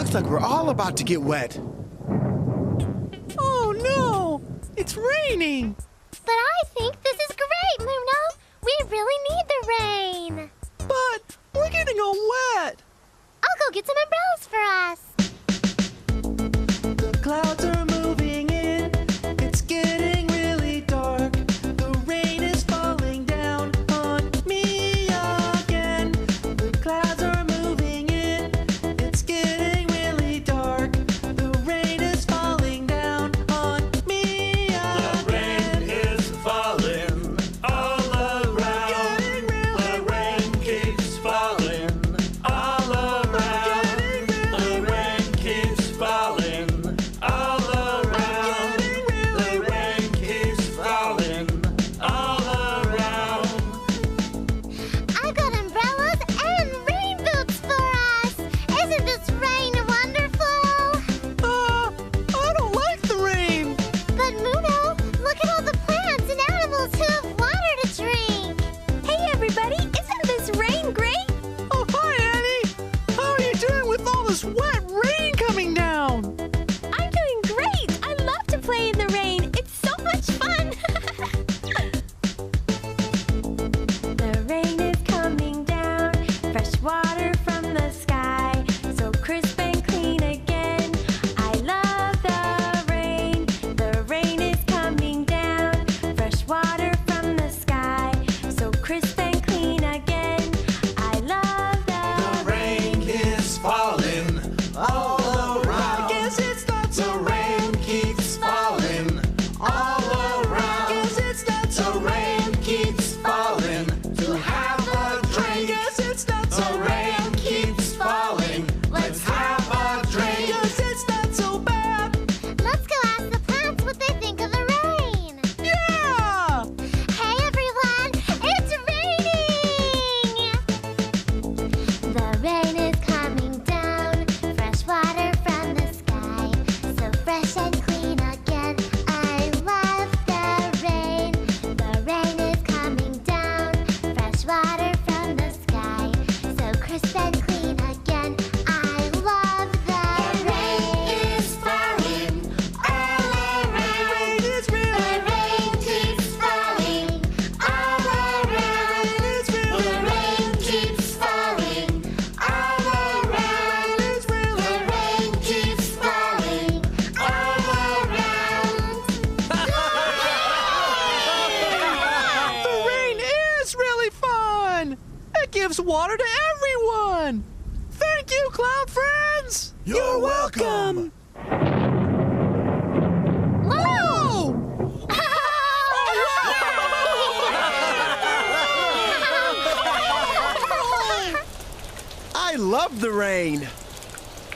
Looks like we're all about to get wet. Oh no! It's raining! But I think this is great, Muno. We really need the rain. But we're getting all wet. I'll go get some umbrellas for us. The clouds are moving in. It's getting really dark. The rain is falling down on me again. The clouds are moving in. It's getting really dark. The rain is falling down on me again. The rain is falling all around. The rain keeps falling all around. The rain keeps falling all around. The rain keeps falling all around. I've got umbrellas and rain boots for us. Isn't this rain wonderful? I don't like the rain. But Muno, look at all the plants and animals who have water to drink. Hey everybody, isn't this rain great? Oh, hi, Annie. How are you doing with all this wet rain coming down? I'm doing great. I love to play in the rain. It's so much fun. The rain is coming down, fresh water from the sky, so crisp and clean again. I love the rain. The rain is coming down, fresh water from the sky, so crisp and clean again. I love the Rain is falling all around. I guess it's not The so rain keeps falling all around. Guess it's not so The rain keeps falling to have a drink. Guess it's not so The rain keeps falling. Let's have a drink. Guess it's not so bad. Let's go ask the plants what they think of the rain. Yeah! Hey everyone, it's raining! The rain is coming down, fresh water from the sky, so fresh and clean again. I love the rain. The rain is coming down, fresh water from the sky, so crisp and clean again. I love the rain. Is falling all around. Rain is really, The rain keeps falling all around. it's The really, rain keeps falling all around. it's really. The rain keeps falling all around. The rain is really fun. It gives water to everyone. Thank you, cloud friends. You're welcome. Whoa! I love the rain.